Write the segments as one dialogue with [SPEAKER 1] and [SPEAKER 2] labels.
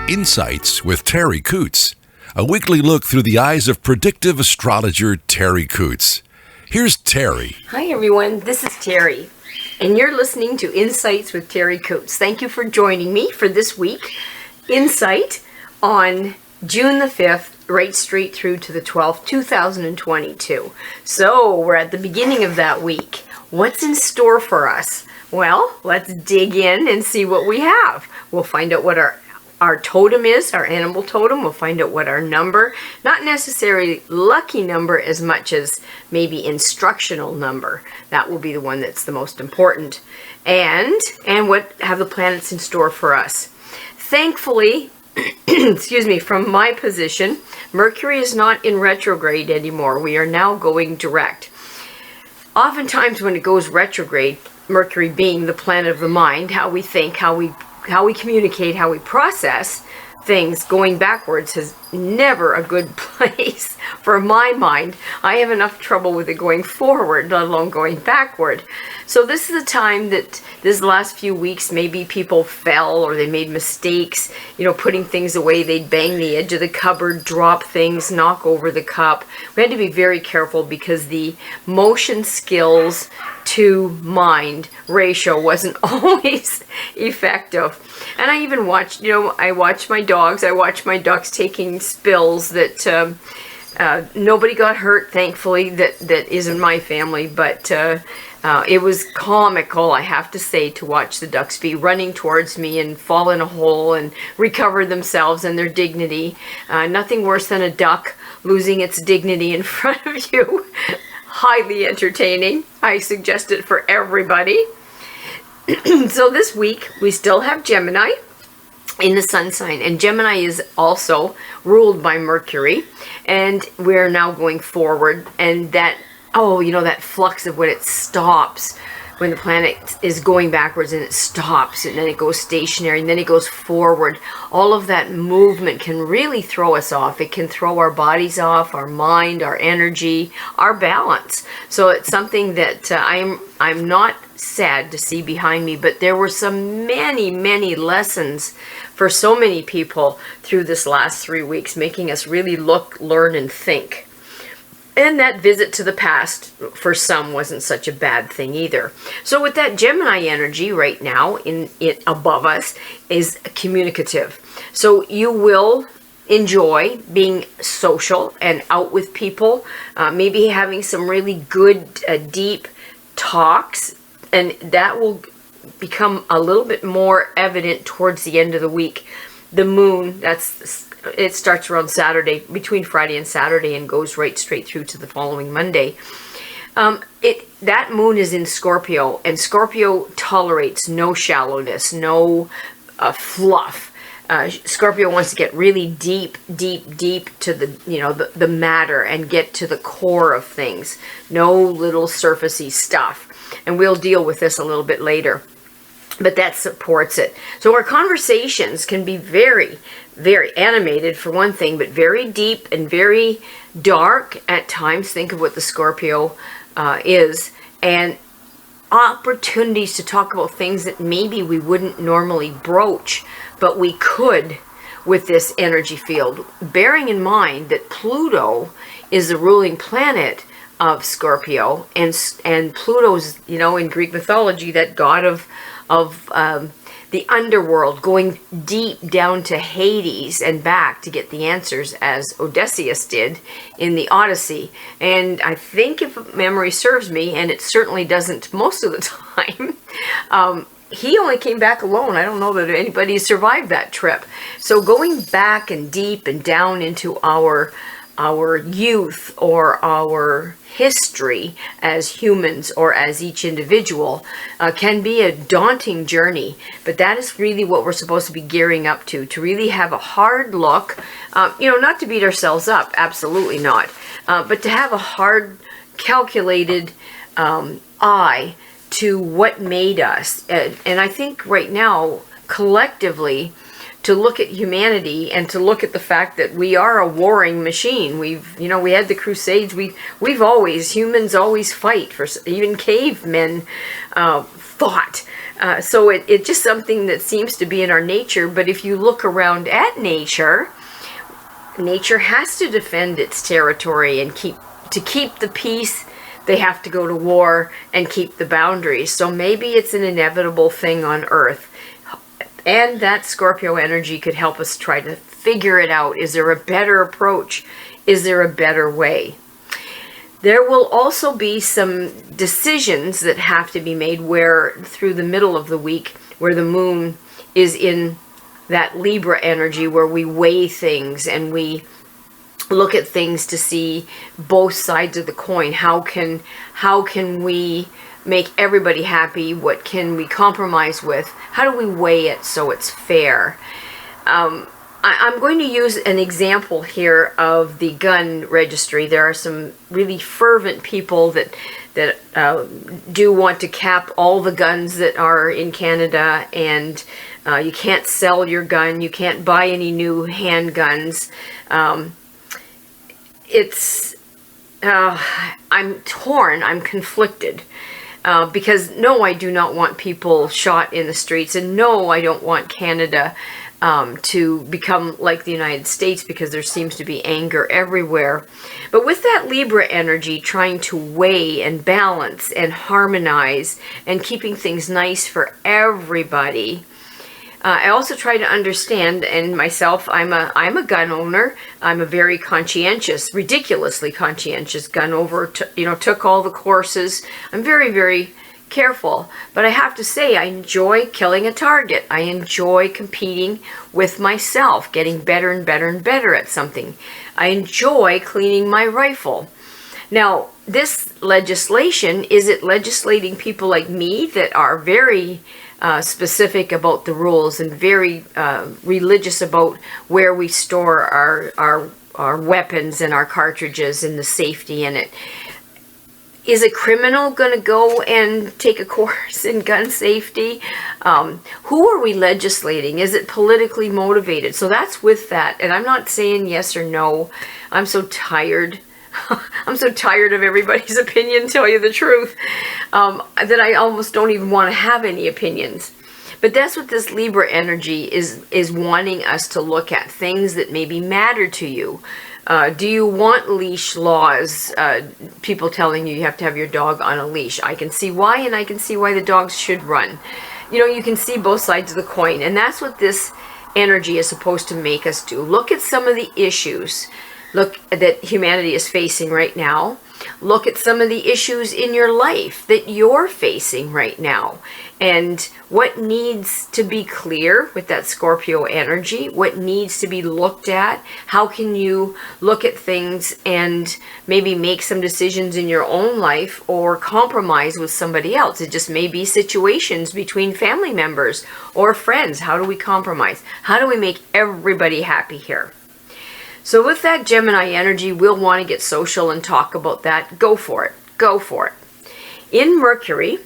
[SPEAKER 1] Insights with Terri Coots, a weekly look through the eyes of predictive astrologer Terri Coots. Here's Terri.
[SPEAKER 2] Hi everyone, this is Terri, and you're listening to Insights with Terri Coots. Thank you for joining me for this week insight on June the 5th, right straight through to the 12th, 2022. So we're at the beginning of that week. What's in store for us? Well, let's dig in and see what we have. We'll find out what our totem is, our animal totem. We'll find out what our number, not necessarily lucky number as much as maybe instructional number. That will be the one that's the most important. And what have the planets in store for us. Thankfully, excuse me, from my position, Mercury is not in retrograde anymore. We are now going direct. Oftentimes when it goes retrograde, Mercury being the planet of the mind, how we think, how we communicate, how we process things, going backwards is never a good place for my mind. I have enough trouble with it going forward, let alone going backward. So this is a time that this last few weeks, maybe people fell or they made mistakes, putting things away. They'd bang the edge of the cupboard, drop things, knock over the cup. We had to be very careful because the motion skills to mind ratio wasn't always effective. And I even watched, I watched my dogs, I watched my ducks taking spills that nobody got hurt, thankfully, that is in my family, but it was comical, I have to say, to watch the ducks be running towards me and fall in a hole and recover themselves and their dignity. Nothing worse than a duck losing its dignity in front of you. Highly entertaining. I suggest it for everybody. So this week, we still have Gemini in the sun sign, and Gemini is also ruled by Mercury, and we're now going forward, and that flux of when it stops, when the planet is going backwards and it stops and then it goes stationary and then it goes forward, all of that movement can really throw us off. It can throw our bodies off, our mind, our energy, our balance. So it's something that I'm not sad to see behind me, but there were many lessons for so many people through this last 3 weeks, making us really look, learn, and think. And that visit to the past for some wasn't such a bad thing either. So with that Gemini energy right now in it above us is communicative. So you will enjoy being social and out with people, maybe having some really good deep talks, and that will become a little bit more evident towards the end of the week. The moon, it starts around Saturday, between Friday and Saturday, and goes right straight through to the following Monday. That moon is in Scorpio, and Scorpio tolerates no shallowness, no fluff. Scorpio wants to get really deep to the matter and get to the core of things. No little surfacey stuff. And we'll deal with this a little bit later. But that supports it. So our conversations can be very, very animated for one thing, but very deep and very dark at times. Think of what the Scorpio is. And opportunities to talk about things that maybe we wouldn't normally broach, but we could with this energy field. Bearing in mind that Pluto is the ruling planet of Scorpio, and Pluto's, in Greek mythology, that god of the underworld, going deep down to Hades and back to get the answers, as Odysseus did in the Odyssey. And I think, if memory serves me, and it certainly doesn't most of the time, he only came back alone. I don't know that anybody survived that trip. So going back and deep and down into our youth or our history as humans or as each individual can be a daunting journey, but that is really what we're supposed to be gearing up to really have a hard look, not to beat ourselves up, absolutely not, but to have a hard, calculated eye to what made us. And I think right now, collectively, to look at humanity and to look at the fact that we are a warring machine. We had the Crusades. Humans always fight. Even cavemen fought So it's just something that seems to be in our nature. But if you look around at nature, nature has to defend its territory and keep the peace. They have to go to war and keep the boundaries. So maybe it's an inevitable thing on Earth. And that Scorpio energy could help us try to figure it out. Is there a better approach? Is there a better way? There will also be some decisions that have to be made where through the middle of the week, where the moon is in that Libra energy, where we weigh things and we look at things to see both sides of the coin. How can we make everybody happy? What can we compromise with? How do we weigh it so it's fair? I'm going to use an example here of the gun registry. There are some really fervent people that do want to cap all the guns that are in Canada, and you can't sell your gun, you can't buy any new handguns. I'm torn, I'm conflicted. Because no, I do not want people shot in the streets, and no, I don't want Canada to become like the United States, because there seems to be anger everywhere. But with that Libra energy, trying to weigh and balance and harmonize and keeping things nice for everybody, I also try to understand, and myself, I'm a gun owner. I'm a very conscientious, ridiculously conscientious gun owner. Took all the courses. I'm very, very careful. But I have to say, I enjoy killing a target. I enjoy competing with myself, getting better and better and better at something. I enjoy cleaning my rifle. Now, this legislation, is it legislating people like me that are very specific about the rules and very religious about where we store our weapons and our cartridges and the safety in it? Is a criminal going to go and take a course in gun safety? Who are we legislating? Is it politically motivated? So that's with that. And I'm not saying yes or no. I'm so tired. I'm so tired of everybody's opinion, to tell you the truth, that I almost don't even want to have any opinions. But that's what this Libra energy is wanting us to look at, things that maybe matter to you. Do you want leash laws? People telling you have to have your dog on a leash. I can see why, and I can see why the dogs should run. You can see both sides of the coin, and that's what this energy is supposed to make us do. Look at some of the issues that humanity is facing right now. Look at some of the issues in your life that you're facing right now, and what needs to be clear with that Scorpio energy, what needs to be looked at. How can you look at things and maybe make some decisions in your own life or compromise with somebody else? It just may be situations between family members or friends. How do we compromise? How do we make everybody happy here? So with that Gemini energy, we'll want to get social and talk about that. Go for it. Go for it. In Mercury,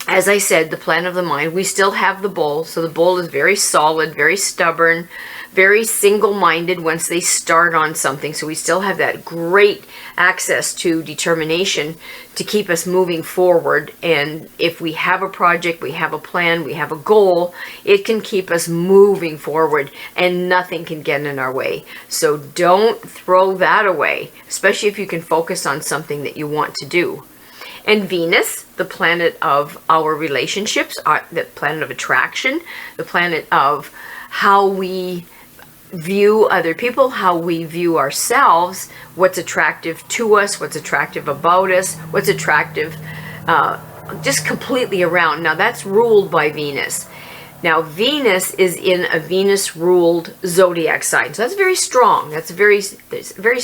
[SPEAKER 2] as I said, the planet of the mind, we still have the bull. So the bull is very solid, very stubborn, very single-minded once they start on something. So we still have that great access to determination to keep us moving forward. And if we have a project, we have a plan, we have a goal, it can keep us moving forward and nothing can get in our way. So don't throw that away, especially if you can focus on something that you want to do. And Venus, the planet of our relationships, the planet of attraction, the planet of how we view other people, how we view ourselves, what's attractive to us, what's attractive about us, what's attractive just completely around. Now that's ruled by Venus. Now Venus is in a Venus-ruled zodiac sign. So that's very strong. That's very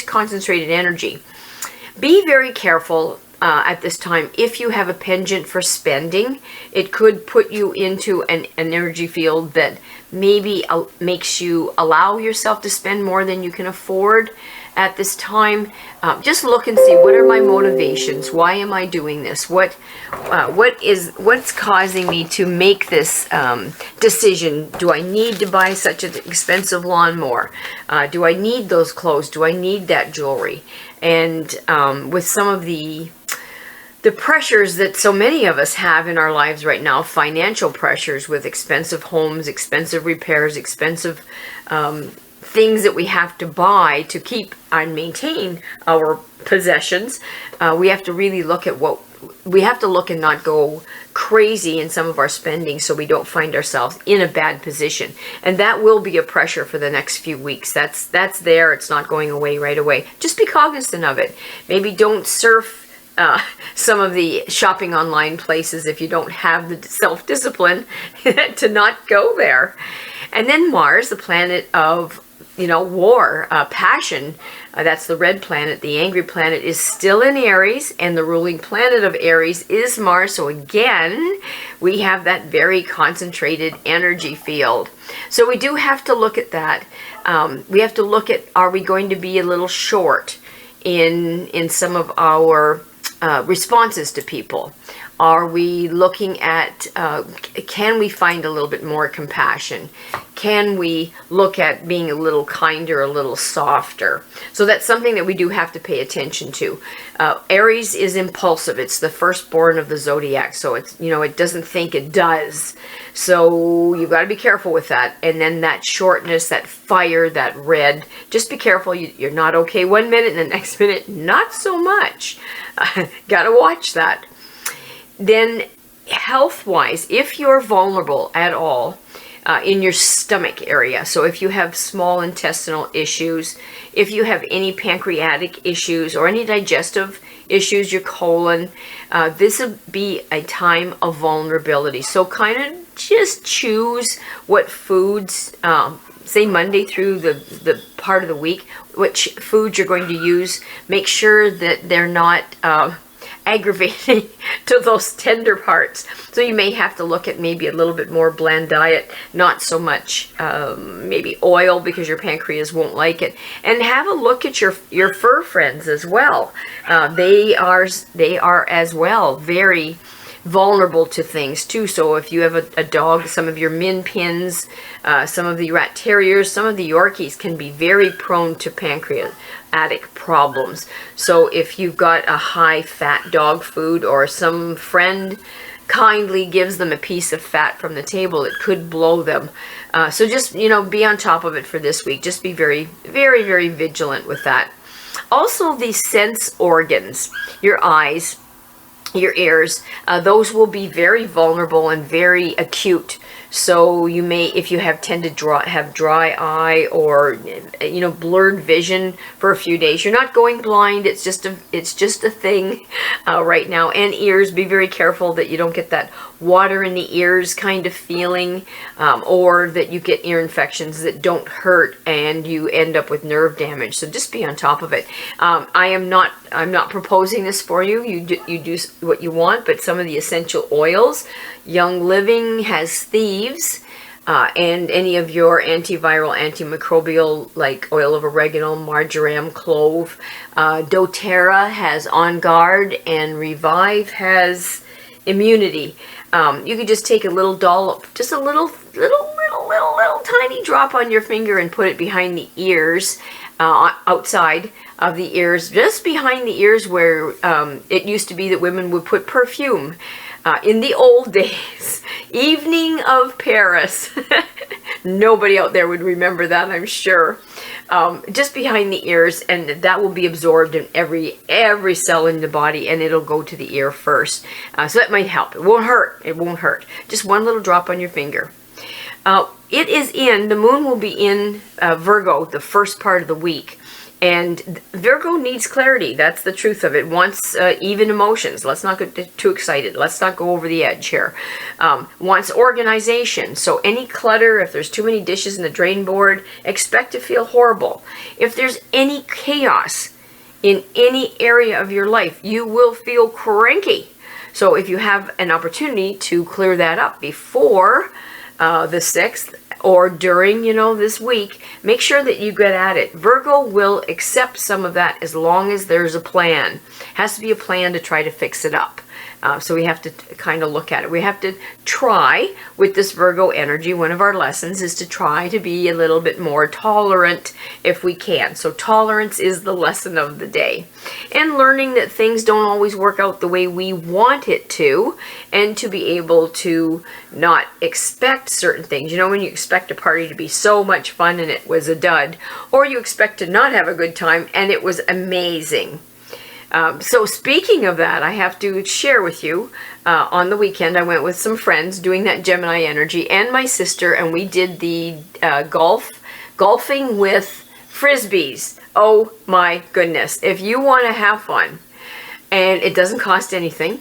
[SPEAKER 2] concentrated energy. Be very careful at this time. If you have a penchant for spending, it could put you into an energy field that maybe makes you allow yourself to spend more than you can afford at this time. Just look and see, what are my motivations? Why am I doing this? What's causing me to make this decision? Do I need to buy such an expensive lawnmower? Do I need those clothes? Do I need that jewelry? And with some of the the pressures that so many of us have in our lives right now, financial pressures with expensive homes, expensive repairs, expensive things that we have to buy to keep and maintain our possessions. We have to really look at we have to look and not go crazy in some of our spending so we don't find ourselves in a bad position. And that will be a pressure for the next few weeks. That's there. It's not going away right away. Just be cognizant of it. Maybe don't surf some of the shopping online places if you don't have the self-discipline to not go there. And then Mars, the planet of war, passion, that's the red planet, the angry planet, is still in Aries, and the ruling planet of Aries is Mars. So again, we have that very concentrated energy field. So we do have to look at that. We have to look at, are we going to be a little short in some of our responses to people? Are we looking at, can we find a little bit more compassion? Can we look at being a little kinder, a little softer? So that's something that we do have to pay attention to. Aries is impulsive. It's the firstborn of the zodiac. So it's, it doesn't think, it does. So you've got to be careful with that. And then that shortness, that fire, that red, just be careful. You're not okay 1 minute and the next minute, not so much. Got to watch that. Then health-wise, if you're vulnerable at all in your stomach area, so if you have small intestinal issues, if you have any pancreatic issues or any digestive issues, your colon, this would be a time of vulnerability. So kind of just choose what foods, say Monday through the part of the week, which foods you're going to use. Make sure that they're not aggravating to those tender parts. So you may have to look at maybe a little bit more bland diet, not so much maybe oil because your pancreas won't like it. And have a look at your fur friends as well. They are as well very vulnerable to things too. So if you have a dog, some of your min pins, some of the rat terriers, some of the Yorkies can be very prone to pancreatic problems. So if you've got a high fat dog food, or some friend kindly gives them a piece of fat from the table, it could blow them. So just, be on top of it for this week. Just be very, very, very vigilant with that. Also, the sense organs, your eyes, your ears, those will be very vulnerable and very acute. So you may, if you tend to have dry eye or blurred vision for a few days, you're not going blind. It's just a thing right now. And ears, be very careful that you don't get that water in the ears kind of feeling, or that you get ear infections that don't hurt and you end up with nerve damage. So just be on top of it. I'm not proposing this for you. You do what you want, but some of the essential oils, Young Living has Thieves, and any of your antiviral, antimicrobial, like oil of oregano, marjoram, clove. doTERRA has On Guard, and Revive has Immunity. You could just take a little dollop, just a little tiny drop on your finger and put it behind the ears, outside of the ears, just behind the ears where it used to be that women would put perfume. In the old days, Evening of Paris. Nobody out there would remember that, I'm sure. Just behind the ears, and that will be absorbed in every cell in the body, and it'll go to the ear first. So that might help. It won't hurt. It won't hurt. Just one little drop on your finger. The moon will be in Virgo the first part of the week. And Virgo needs clarity. That's the truth of it. Wants even emotions. Let's not get too excited. Let's not go over the edge here. Wants organization. So any clutter, if there's too many dishes in the drain board, expect to feel horrible. If there's any chaos in any area of your life, you will feel cranky. So if you have an opportunity to clear that up before the 6th, or during, this week, make sure that you get at it. Virgo will accept some of that as long as there's a plan. Has to be a plan to try to fix it up. So we have to kind of look at it. We have to try with this Virgo energy. One of our lessons is to try to be a little bit more tolerant if we can. So tolerance is the lesson of the day. And learning that things don't always work out the way we want it to, and to be able to not expect certain things. You know, when you expect a party to be so much fun and it was a dud, or you expect to not have a good time and it was amazing. So speaking of that, I have to share with you, on the weekend I went with some friends doing that Gemini energy and my sister, and we did the golfing with frisbees. Oh my goodness. If you want to have fun, and it doesn't cost anything,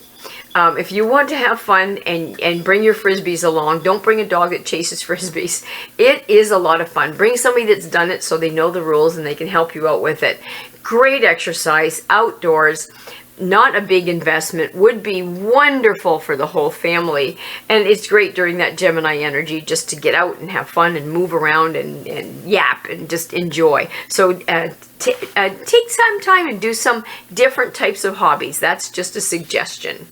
[SPEAKER 2] if you want to have fun and bring your frisbees along, don't bring a dog that chases frisbees. It is a lot of fun. Bring somebody that's done it so they know the rules and they can help you out with it. Great exercise, outdoors, not a big investment, would be wonderful for the whole family. And it's great during that Gemini energy just to get out and have fun and move around and yap and just enjoy. So take some time and do some different types of hobbies. That's just a suggestion.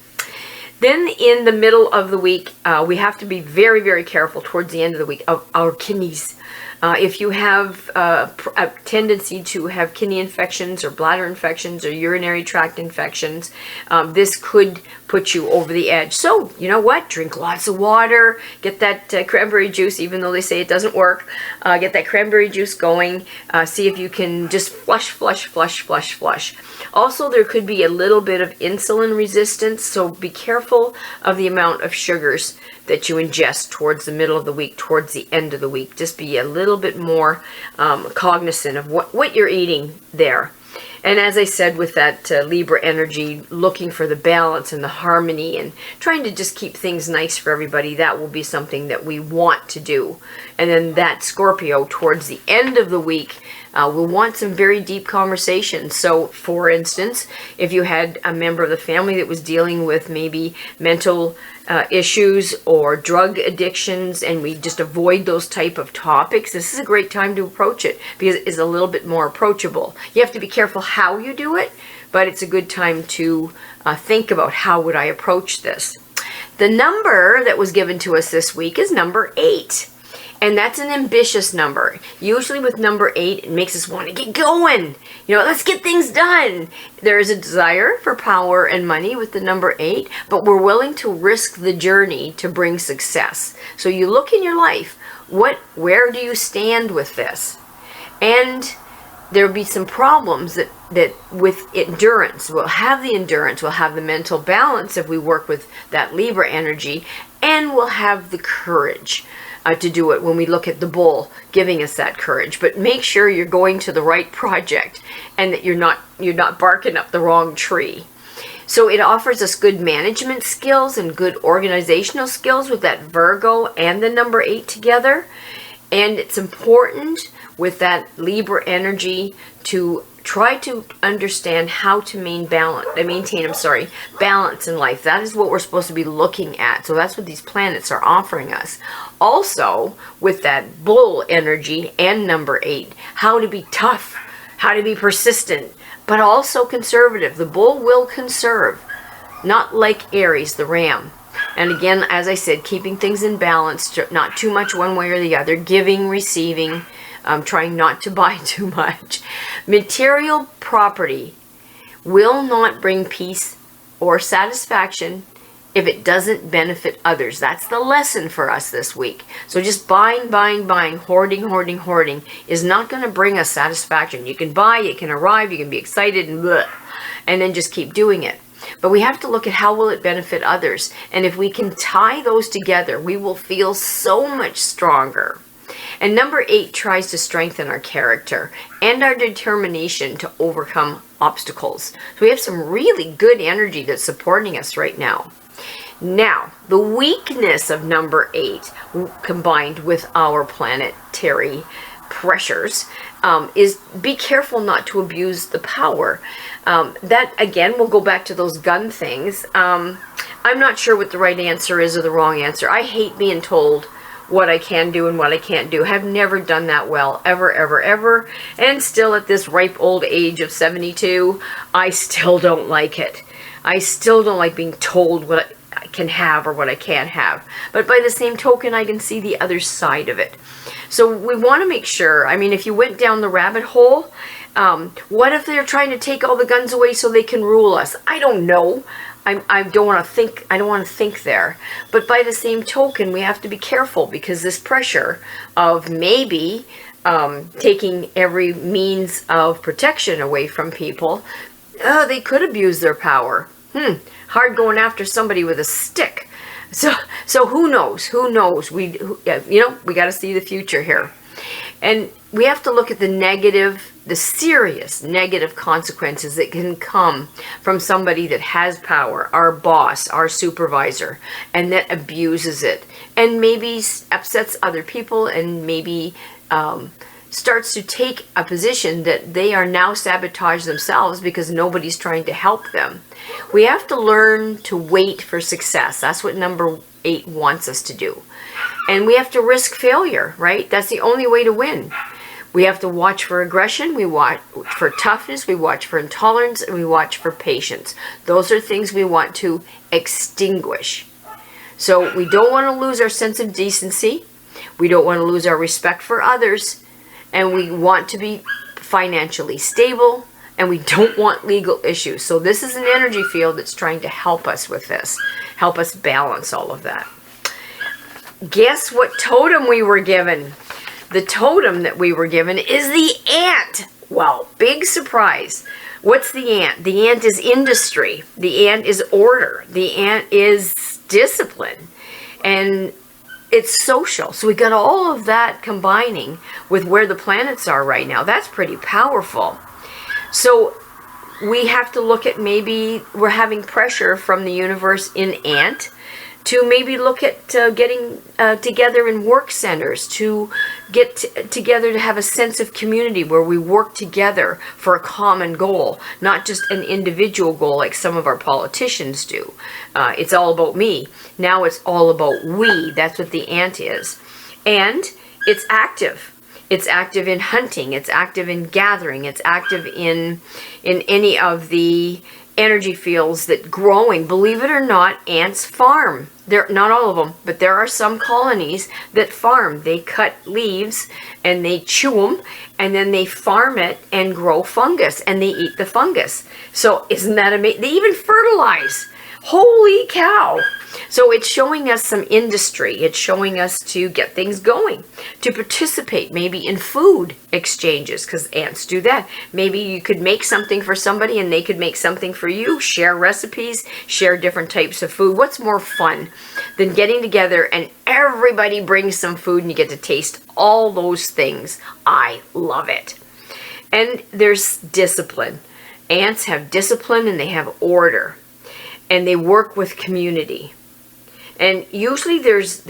[SPEAKER 2] Then in the middle of the week, we have to be very, very careful towards the end of the week of our kidneys. If you have a tendency to have kidney infections or bladder infections or urinary tract infections, this could put you over the edge. So, you know what? Drink lots of water. Get that cranberry juice, even though they say it doesn't work. Get that cranberry juice going. See if you can just flush. Also, there could be a little bit of insulin resistance, so be careful of the amount of sugars that you ingest towards the middle of the week, towards the end of the week. Just be a little bit more cognizant of what you're eating there. And as I said, with that Libra energy, looking for the balance and the harmony and trying to just keep things nice for everybody, that will be something that we want to do. And then that Scorpio, towards the end of the week, we'll want some very deep conversations. So, for instance, if you had a member of the family that was dealing with maybe mental issues or drug addictions, and we just avoid those type of topics, this is a great time to approach it because it is a little bit more approachable. You have to be careful how you do it, but it's a good time to think about how would I approach this. The number that was given to us this week is number 8. And that's an ambitious number. Usually with number 8, it makes us want to get going. You know, let's get things done. There is a desire for power and money with the number 8, but we're willing to risk the journey to bring success. So you look in your life, where do you stand with this? And there'll be some problems that with endurance. We'll have the endurance, we'll have the mental balance if we work with that Libra energy, and we'll have the courage to do it when we look at the bull giving us that courage. But make sure you're going to the right project and that you're not barking up the wrong tree. So it offers us good management skills and good organizational skills with that Virgo and the number 8 together. And it's important with that Libra energy to try to understand how to maintain balance in life. That is what we're supposed to be looking at. So that's what these planets are offering us. Also, with that bull energy and number 8, how to be tough, how to be persistent, but also conservative. The bull will conserve, not like Aries, the ram. And again, as I said, keeping things in balance, not too much one way or the other, giving, receiving, trying not to buy too much. Material property will not bring peace or satisfaction if it doesn't benefit others. That's the lesson for us this week. So just buying, hoarding is not going to bring us satisfaction. You can buy, it can arrive, you can be excited and then just keep doing it. But we have to look at how will it benefit others. And if we can tie those together, we will feel so much stronger. And number 8 tries to strengthen our character and our determination to overcome obstacles. So we have some really good energy that's supporting us right now. Now, the weakness of number 8, combined with our planet Terri pressures, is be careful not to abuse the power. That, again, we'll go back to those gun things. I'm not sure what the right answer is or the wrong answer. I hate being told what I can do and what I can't do. Have never done that well, ever. And still at this ripe old age of 72, I still don't like it. I still don't like being told what I can have or what I can't have. But by the same token, I can see the other side of it. So we want to make sure, I mean, if you went down the rabbit hole, what if they're trying to take all the guns away so they can rule us? I don't know. I don't want to think there. But by the same token, we have to be careful, because this pressure of maybe taking every means of protection away from people, they could abuse their power. Hard going after somebody with a stick. So who knows? We got to see the future here. And we have to look at the serious negative consequences that can come from somebody that has power, our boss, our supervisor, and that abuses it, and maybe upsets other people, and maybe starts to take a position that they are now sabotage themselves because nobody's trying to help them. We have to learn to wait for success. That's what number 8 wants us to do. And we have to risk failure, right? That's the only way to win. We have to watch for aggression, we watch for toughness, we watch for intolerance, and we watch for patience. Those are things we want to extinguish. So we don't want to lose our sense of decency. We don't want to lose our respect for others. And we want to be financially stable. And we don't want legal issues. So this is an energy field that's trying to help us with this. Help us balance all of that. Guess what totem we were given? The totem that we were given is the ant. Well, big surprise. What's the ant? The ant is industry. The ant is order. The ant is discipline. And it's social. So we got all of that combining with where the planets are right now. That's pretty powerful. So we have to look at, maybe we're having pressure from the universe in ant to maybe look at getting together in work centers, to get together to have a sense of community where we work together for a common goal, not just an individual goal like some of our politicians do. It's all about me. Now it's all about we. That's what the ant is. And it's active. It's active in hunting. It's active in gathering. It's active in any of the energy fields that growing. Believe it or not, ants farm. Not all of them, but there are some colonies that farm. They cut leaves and they chew them, and then they farm it and grow fungus, and they eat the fungus. So isn't that amazing? They even fertilize. Holy cow. So it's showing us some industry. It's showing us to get things going, to participate maybe in food exchanges, because ants do that. Maybe you could make something for somebody and they could make something for you, share recipes, share different types of food. What's more fun than getting together and everybody brings some food and you get to taste all those things? I love it. And there's discipline. Ants have discipline and they have order. And they work with community. And usually there's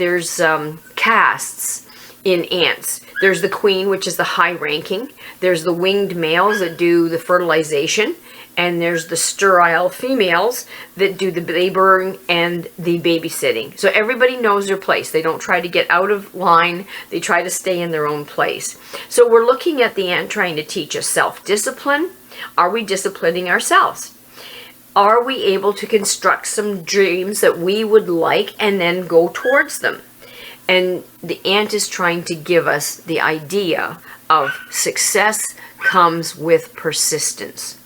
[SPEAKER 2] castes in ants. There's the queen, which is the high ranking. There's the winged males that do the fertilization. And there's the sterile females that do the laboring and the babysitting. So everybody knows their place. They don't try to get out of line. They try to stay in their own place. So we're looking at the ant trying to teach us self-discipline. Are we disciplining ourselves? Are we able to construct some dreams that we would like and then go towards them? And the ant is trying to give us the idea of success comes with persistence.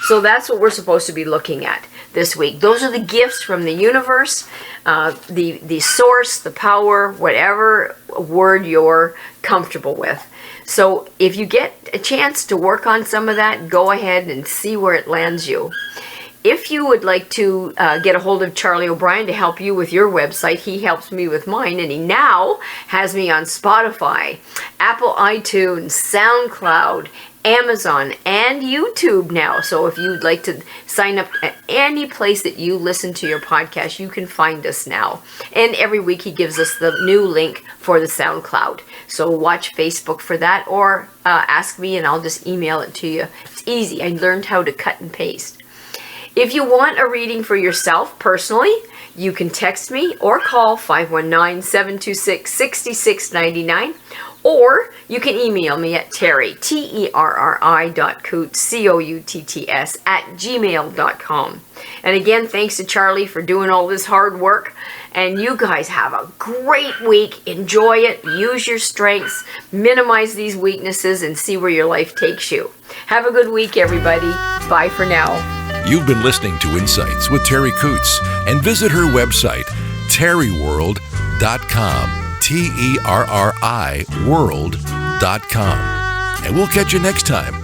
[SPEAKER 2] So that's what we're supposed to be looking at this week. Those are the gifts from the universe, the source, the power, whatever word you're comfortable with. So if you get a chance to work on some of that, go ahead and see where it lands you. If you would like to get a hold of Charlie O'Brien to help you with your website, he helps me with mine, and he now has me on Spotify, Apple iTunes, SoundCloud, Amazon, and YouTube now. So if you'd like to sign up at any place that you listen to your podcast, you can find us now. And every week he gives us the new link for the SoundCloud. So watch Facebook for that, or ask me and I'll just email it to you. It's easy. I learned how to cut and paste. If you want a reading for yourself personally, you can text me or call 519-726-6699, or you can email me at Terri, Terri.Coutts, Coutts, @gmail.com. And again, thanks to Charlie for doing all this hard work. And you guys have a great week. Enjoy it. Use your strengths. Minimize these weaknesses and see where your life takes you. Have a good week, everybody. Bye for now.
[SPEAKER 1] You've been listening to Insights with Terri Coutts, and visit her website, terriworld.com, Terri world.com. And we'll catch you next time